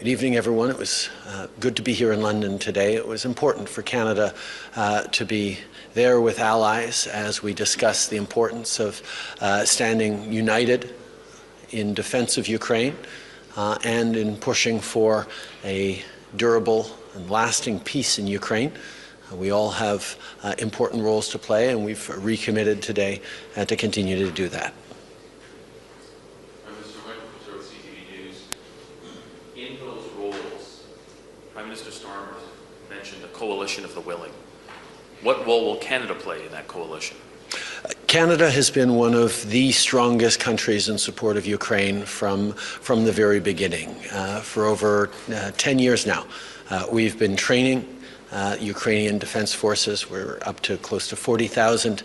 Good evening, everyone. It was good to be here in London today. It was important for Canada to be there with allies as we discuss the importance of standing united in defense of Ukraine and in pushing for a durable and lasting peace in Ukraine. We all have important roles to play, and we've recommitted today to continue to do that. In those roles, Prime Minister Starmer mentioned a coalition of the willing. What role will Canada play in that coalition? Canada has been one of the strongest countries in support of Ukraine from the very beginning. For over 10 years now, we've been training Ukrainian defense forces. We're up to close to 40,000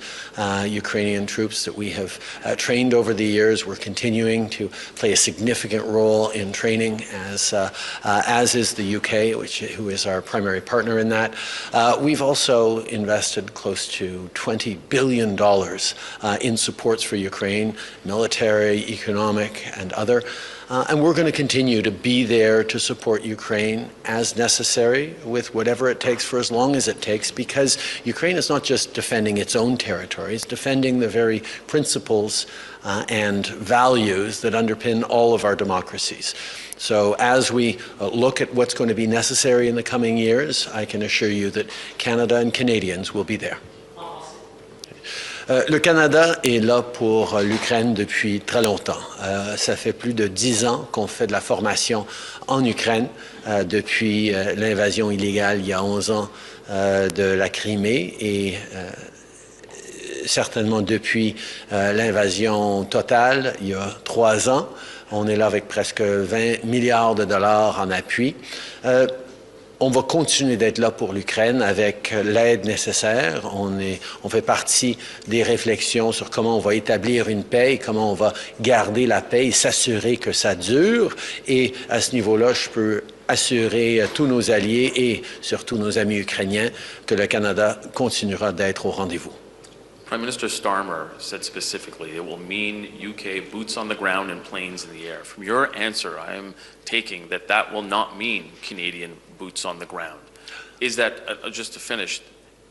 Ukrainian troops that we have trained over the years. We're continuing to play a significant role in training, as is the UK, who is our primary partner in that. We've also invested close to $20 billion in supports for Ukraine, military, economic, and other. And we're going to continue to be there to support Ukraine as necessary with whatever it takes for as long as it takes, because Ukraine is not just defending its own territory, it's defending the very principles and values that underpin all of our democracies. So as we look at what's going to be necessary in the coming years, I can assure you that Canada and Canadians will be there. Le Canada est là pour l'Ukraine depuis très longtemps. Ça fait plus de 10 ans qu'on fait de la formation en Ukraine, depuis l'invasion illégale il y a 11 ans de la Crimée et certainement depuis l'invasion totale il y a 3 ans. On est là avec presque 20 milliards de dollars en appui. On va continuer d'être là pour l'Ukraine avec l'aide nécessaire. On fait partie des réflexions sur comment on va établir une paix et comment on va garder la paix et s'assurer que ça dure. Et à ce niveau-là, je peux assurer tous nos alliés et surtout nos amis ukrainiens que le Canada continuera d'être au rendez-vous. Prime Minister Starmer said specifically it will mean UK boots on the ground and planes in the air. From your answer, I am taking that will not mean Canadian boots on the ground. Is that, just to finish,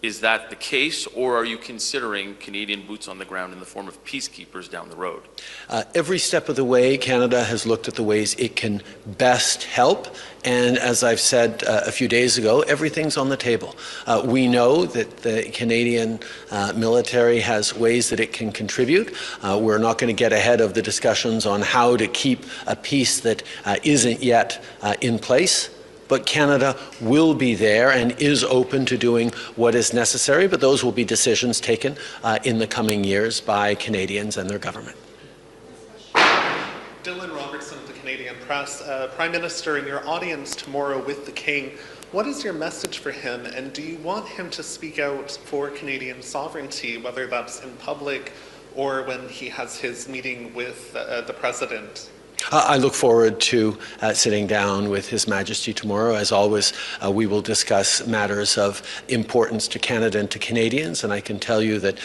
is that the case, or are you considering Canadian boots on the ground in the form of peacekeepers down the road? Every step of the way, Canada has looked at the ways it can best help. And as I've said a few days ago, everything's on the table. We know that the Canadian military has ways that it can contribute. We're not going to get ahead of the discussions on how to keep a peace that isn't yet in place. But Canada will be there and is open to doing what is necessary, but those will be decisions taken in the coming years by Canadians and their government. Dylan Robertson of the Canadian Press. Prime Minister, in your audience tomorrow with the King, what is your message for him, and do you want him to speak out for Canadian sovereignty, whether that's in public or when he has his meeting with the President? I look forward to sitting down with His Majesty tomorrow. As always, we will discuss matters of importance to Canada and to Canadians, and I can tell you that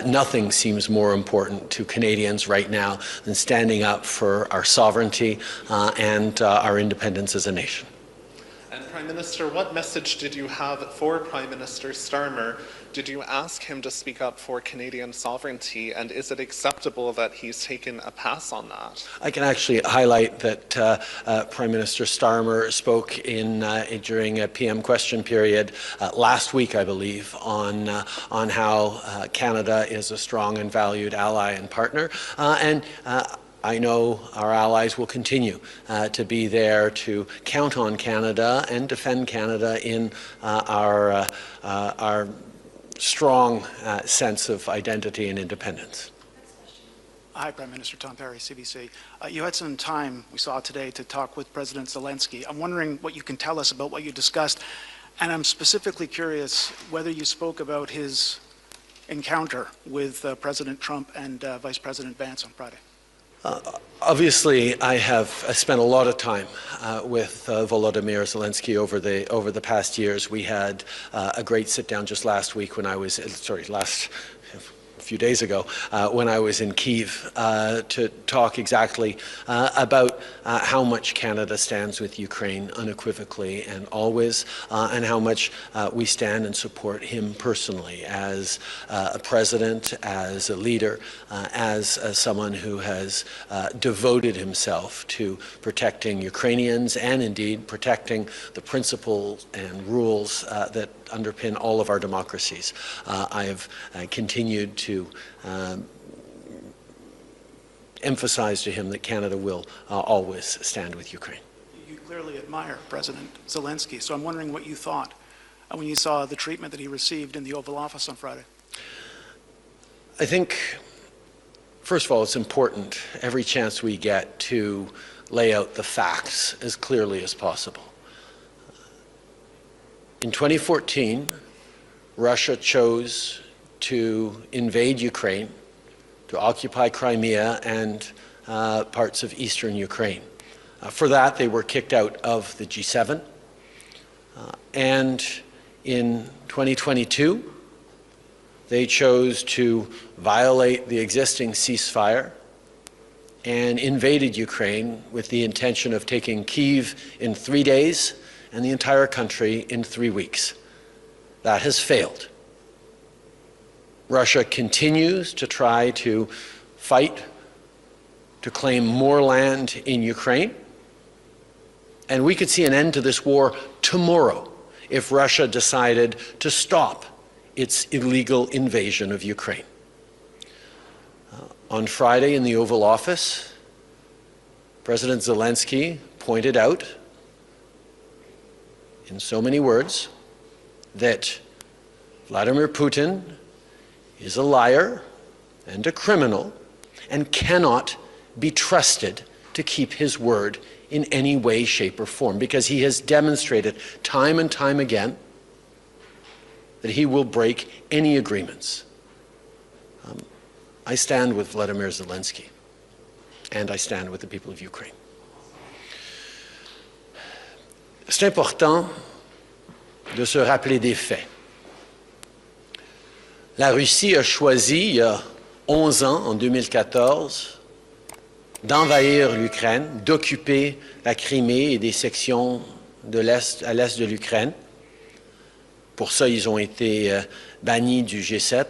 nothing seems more important to Canadians right now than standing up for our sovereignty and our independence as a nation. And Prime Minister, what message did you have for Prime Minister Starmer? Did you ask him to speak up for Canadian sovereignty, and is it acceptable that he's taken a pass on that? I can actually highlight that Prime Minister Starmer spoke during a PM question period last week, I believe, on how Canada is a strong and valued ally and partner, I know our allies will continue to be there to count on Canada and defend Canada in our strong sense of identity and independence. Hi, Prime Minister. Tom Perry, CBC. You had some time, we saw today, to talk with President Zelensky. I'm wondering what you can tell us about what you discussed, and I'm specifically curious whether you spoke about his encounter with President Trump and Vice President Vance on Friday. Obviously, I have spent a lot of time with Volodymyr Zelensky over the past years. We had a great sit-down just last week when I was, few days ago when I was in Kyiv to talk exactly about how much Canada stands with Ukraine unequivocally and always, and how much we stand and support him personally as a president, as a leader, as someone who has devoted himself to protecting Ukrainians and indeed protecting the principles and rules that underpin all of our democracies. I have continued to emphasize to him that Canada will always stand with Ukraine. You clearly admire President Zelensky, so I'm wondering what you thought when you saw the treatment that he received in the Oval Office on Friday. I think, first of all, it's important every chance we get to lay out the facts as clearly as possible. In 2014, Russia chose to invade Ukraine, to occupy Crimea and parts of eastern Ukraine. For that, they were kicked out of the G7. And in 2022, they chose to violate the existing ceasefire and invaded Ukraine with the intention of taking Kyiv in 3 days and the entire country in 3 weeks. That has failed. Russia continues to try to fight to claim more land in Ukraine, and we could see an end to this war tomorrow if Russia decided to stop its illegal invasion of Ukraine. On Friday in the Oval Office, President Zelensky pointed out in so many words that Vladimir Putin is a liar and a criminal and cannot be trusted to keep his word in any way, shape, or form, because he has demonstrated time and time again that he will break any agreements. I stand with Volodymyr Zelensky, and I stand with the people of Ukraine. C'est important de se rappeler des faits. La Russie a choisi, il y a 11 ans, en 2014, d'envahir l'Ukraine, d'occuper la Crimée et des sections de l'Est à l'Est de l'Ukraine. Pour ça, ils ont été bannis du G7.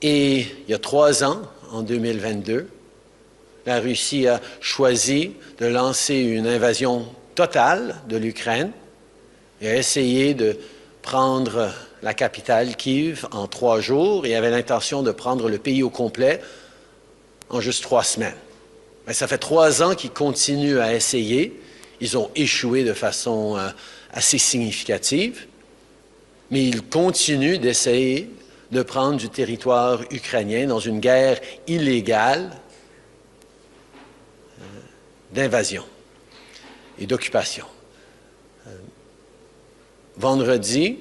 Et il y a 3 ans, en 2022, la Russie a choisi de lancer une invasion totale de l'Ukraine et a essayé de prendre la capitale, Kyiv, en 3 jours et avait l'intention de prendre le pays au complet en juste 3 semaines. Mais ça fait 3 ans qu'ils continuent à essayer. Ils ont échoué de façon assez significative, mais ils continuent d'essayer de prendre du territoire ukrainien dans une guerre illégale d'invasion et d'occupation. Vendredi,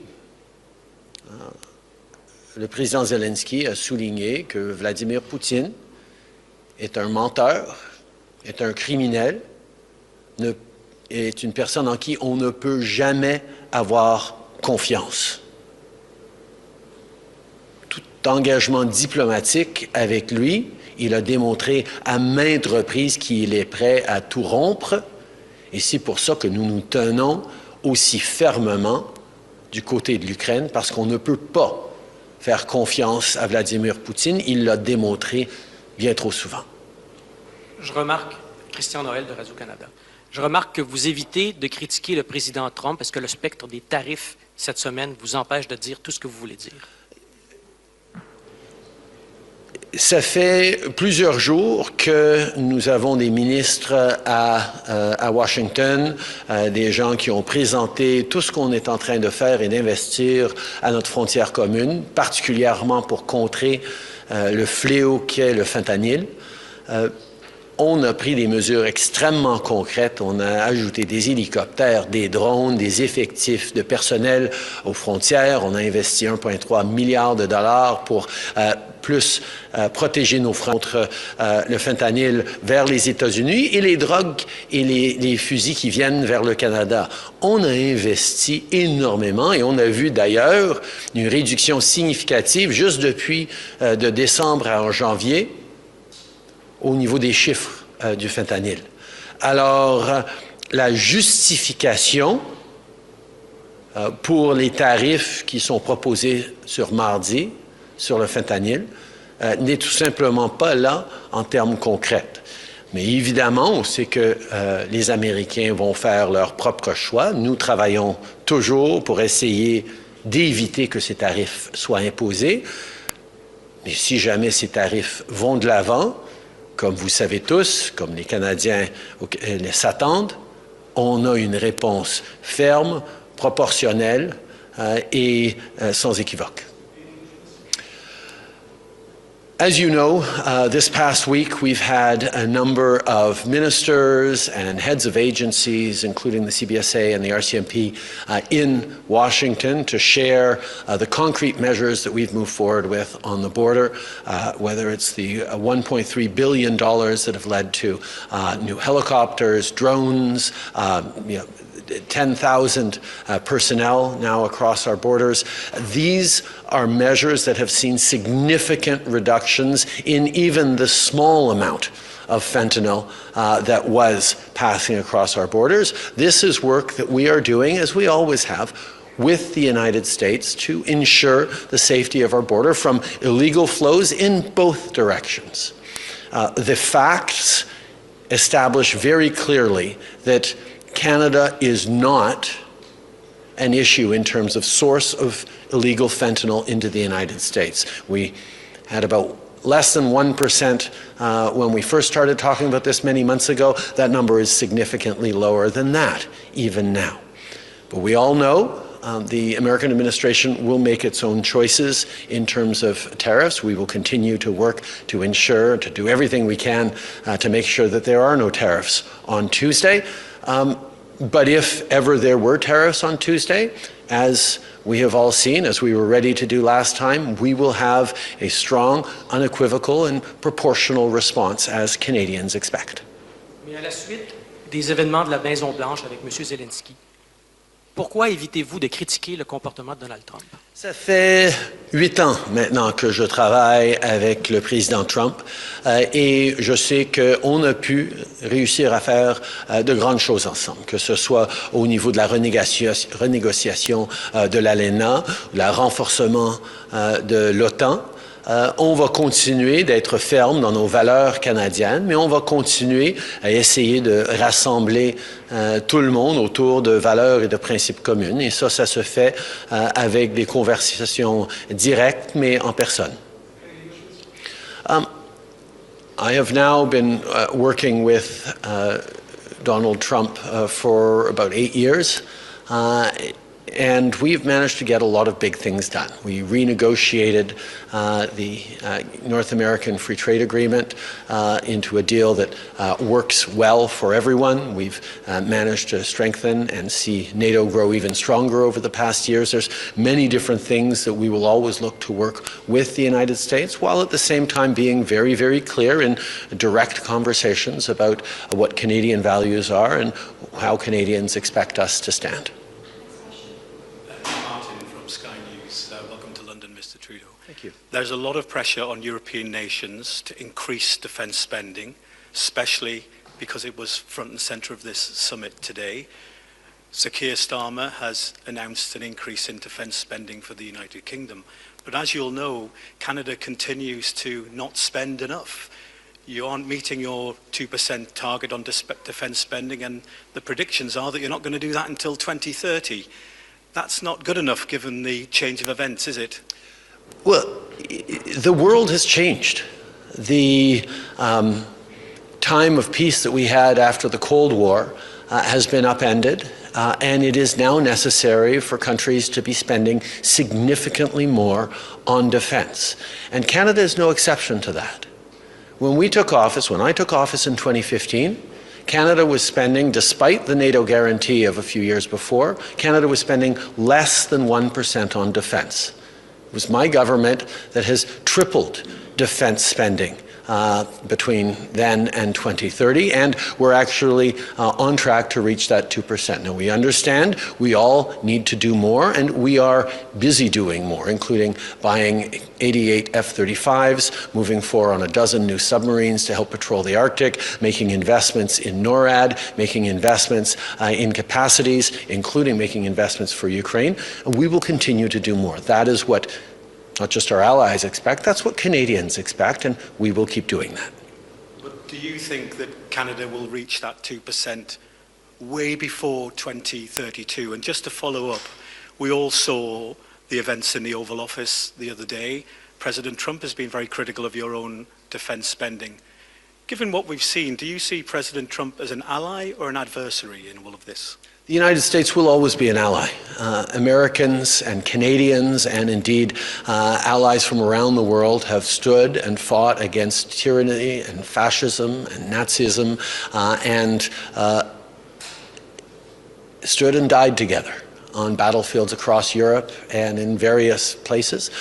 le président Zelensky a souligné que Vladimir Poutine est un menteur, est un criminel, est une personne en qui on ne peut jamais avoir confiance. Tout engagement diplomatique avec lui, il a démontré à maintes reprises qu'il est prêt à tout rompre, et c'est pour ça que nous nous tenons aussi fermement du côté de l'Ukraine, parce qu'on ne peut pas faire confiance à Vladimir Poutine. Il l'a démontré bien trop souvent. Je remarque, Christian Noël de Radio-Canada, je remarque que vous évitez de critiquer le président Trump parce que le spectre des tarifs cette semaine vous empêche de dire tout ce que vous voulez dire. Ça fait plusieurs jours que nous avons des ministres à Washington, des gens qui ont présenté tout ce qu'on est en train de faire et d'investir à notre frontière commune, particulièrement pour contrer le fléau qu'est le fentanyl. On a pris des mesures extrêmement concrètes. On a ajouté des hélicoptères, des drones, des effectifs de personnel aux frontières. On a investi 1,3 milliard de dollars pour plus protéger nos fronts contre le fentanyl vers les États-Unis et les drogues et les fusils qui viennent vers le Canada. On a investi énormément et on a vu d'ailleurs une réduction significative juste depuis de décembre à janvier au niveau des chiffres du fentanyl. Alors, la justification pour les tarifs qui sont proposés sur mardi, sur le fentanyl, n'est tout simplement pas là en termes concrets. Mais évidemment, on sait que les Américains vont faire leur propre choix. Nous travaillons toujours pour essayer d'éviter que ces tarifs soient imposés. Mais si jamais ces tarifs vont de l'avant, comme vous savez tous, comme les Canadiens s'attendent, on a une réponse ferme, proportionnelle et sans équivoque. As you know, this past week we've had a number of ministers and heads of agencies, including the CBSA and the RCMP, in Washington to share the concrete measures that we've moved forward with on the border, whether it's the $1.3 billion that have led to new helicopters, drones, 10,000 personnel now across our borders. These are measures that have seen significant reductions in even the small amount of fentanyl that was passing across our borders. This is work that we are doing, as we always have, with the United States to ensure the safety of our border from illegal flows in both directions. The facts establish very clearly that Canada is not an issue in terms of source of illegal fentanyl into the United States. We had about less than 1% when we first started talking about this many months ago. That number is significantly lower than that, even now. But we all know the American administration will make its own choices in terms of tariffs. We will continue to work to ensure, to do everything we can to make sure that there are no tariffs on Tuesday. But if ever there were tariffs on Tuesday, as we have all seen, as we were ready to do last time, we will have a strong, unequivocal, and proportional response as Canadians expect. Mais à la suite des événements de la Maison-Blanche avec M. Zelensky, pourquoi évitez-vous de critiquer le comportement de Donald Trump? Ça fait 8 ans maintenant que je travaille avec le président Trump et je sais qu'on a pu réussir à faire de grandes choses ensemble, que ce soit au niveau de la renégociation de l'ALENA, le renforcement de l'OTAN. On va continuer d'être ferme dans nos valeurs canadiennes, mais on va continuer à essayer de rassembler tout le monde autour de valeurs et de principes communs. Et ça se fait avec des conversations directes, mais en personne. I have now been working with Donald Trump for about 8 years. And we've managed to get a lot of big things done. We renegotiated the North American Free Trade Agreement into a deal that works well for everyone. We've managed to strengthen and see NATO grow even stronger over the past years. There's many different things that we will always look to work with the United States, while at the same time being very, very clear in direct conversations about what Canadian values are and how Canadians expect us to stand. Welcome to London, Mr. Trudeau. Thank you. There's a lot of pressure on European nations to increase defence spending, especially because it was front and centre of this summit today. Sir Keir Starmer has announced an increase in defence spending for the United Kingdom. But as you'll know, Canada continues to not spend enough. You aren't meeting your 2% target on defence spending, and the predictions are that you're not going to do that until 2030. That's not good enough given the change of events, is it? Well, the world has changed. The time of peace that we had after the Cold War has been upended, and it is now necessary for countries to be spending significantly more on defense. And Canada is no exception to that. When I took office in 2015, Canada was spending, despite the NATO guarantee of a few years before, Canada was spending less than 1% on defense. It was my government that has tripled defense spending between then and 2030, and we're actually on track to reach that 2%. Now, we understand we all need to do more, and we are busy doing more, including buying 88 F-35s, moving forward on a dozen new submarines to help patrol the Arctic, making investments in NORAD, making investments in capacities, including making investments for Ukraine, and we will continue to do more. That is what not just our allies expect, that's what Canadians expect, and we will keep doing that. But do you think that Canada will reach that 2% way before 2032? And just to follow up, we all saw the events in the Oval Office the other day. President Trump has been very critical of your own defense spending. Given what we've seen, do you see President Trump as an ally or an adversary in all of this? The United States will always be an ally. Americans and Canadians and indeed allies from around the world have stood and fought against tyranny and fascism and Nazism and stood and died together on battlefields across Europe and in various places.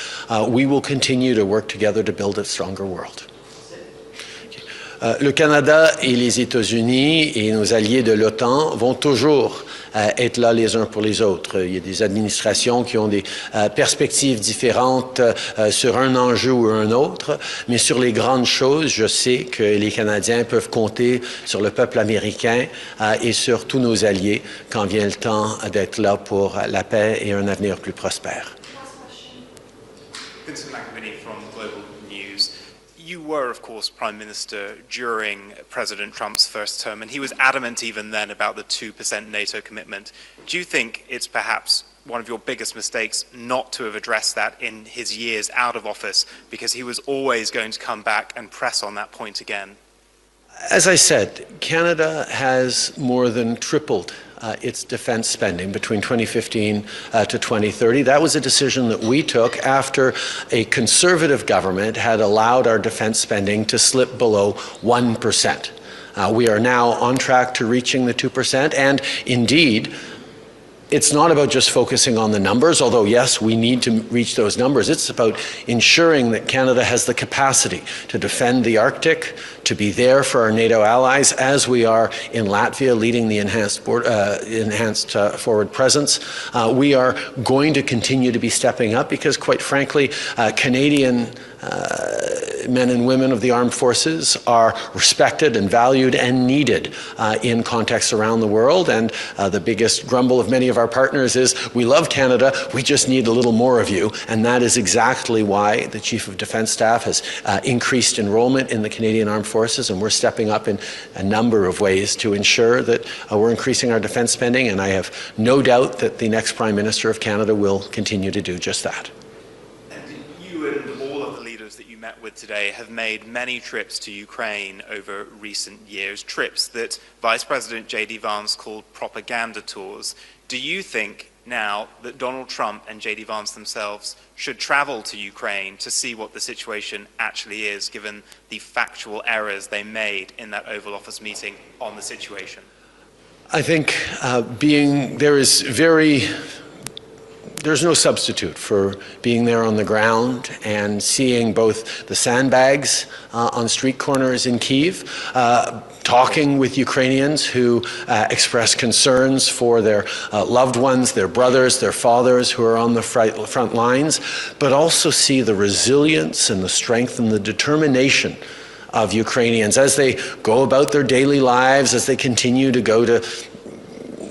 We will continue to work together to build a stronger world. Le Canada et les États-Unis et nos alliés de l'OTAN vont toujours être là les uns pour les autres. Il y a des administrations qui ont des perspectives différentes sur un enjeu ou un autre, mais sur les grandes choses, je sais que les Canadiens peuvent compter sur le peuple américain et sur tous nos alliés quand vient le temps d'être là pour la paix et un avenir plus prospère. You were, of course, Prime Minister during President Trump's first term, and he was adamant even then about the 2% NATO commitment. Do you think it's perhaps one of your biggest mistakes not to have addressed that in his years out of office, because he was always going to come back and press on that point again? As I said, Canada has more than tripled its defense spending between 2015 to 2030. That was a decision that we took after a conservative government had allowed our defense spending to slip below 1%. We are now on track to reaching the 2%, and indeed, it's not about just focusing on the numbers, although yes, we need to reach those numbers. It's about ensuring that Canada has the capacity to defend the Arctic, to be there for our NATO allies, as we are in Latvia leading the enhanced forward presence. We are going to continue to be stepping up because, quite frankly, Canadian men and women of the armed forces are respected and valued and needed in contexts around the world. And the biggest grumble of many of our partners is, we love Canada, we just need a little more of you. And that is exactly why the Chief of Defence Staff has increased enrollment in the Canadian Armed Forces, and we're stepping up in a number of ways to ensure that we're increasing our defence spending, and I have no doubt that the next Prime Minister of Canada will continue to do just that. Met with today have made many trips to Ukraine over recent years, trips that Vice President J.D. Vance called propaganda tours. Do you think now that Donald Trump and J.D. Vance themselves should travel to Ukraine to see what the situation actually is, given the factual errors they made in that Oval Office meeting on the situation? I think there's no substitute for being there on the ground and seeing both the sandbags on street corners in Kyiv, talking with Ukrainians who express concerns for their loved ones, their brothers, their fathers who are on the front lines, but also see the resilience and the strength and the determination of Ukrainians as they go about their daily lives, as they continue to go to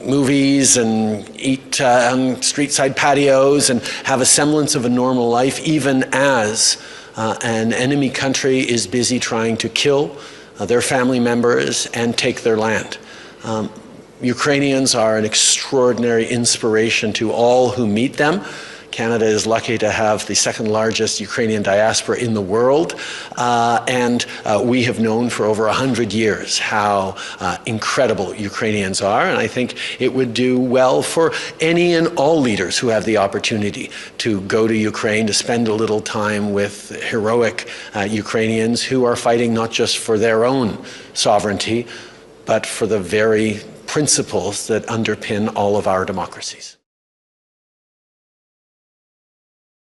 movies and eat on street-side patios and have a semblance of a normal life, even as an enemy country is busy trying to kill their family members and take their land. Ukrainians are an extraordinary inspiration to all who meet them. Canada is lucky to have the second largest Ukrainian diaspora in the world, and we have known for over 100 years how incredible Ukrainians are, and I think it would do well for any and all leaders who have the opportunity to go to Ukraine, to spend a little time with heroic Ukrainians who are fighting not just for their own sovereignty, but for the very principles that underpin all of our democracies.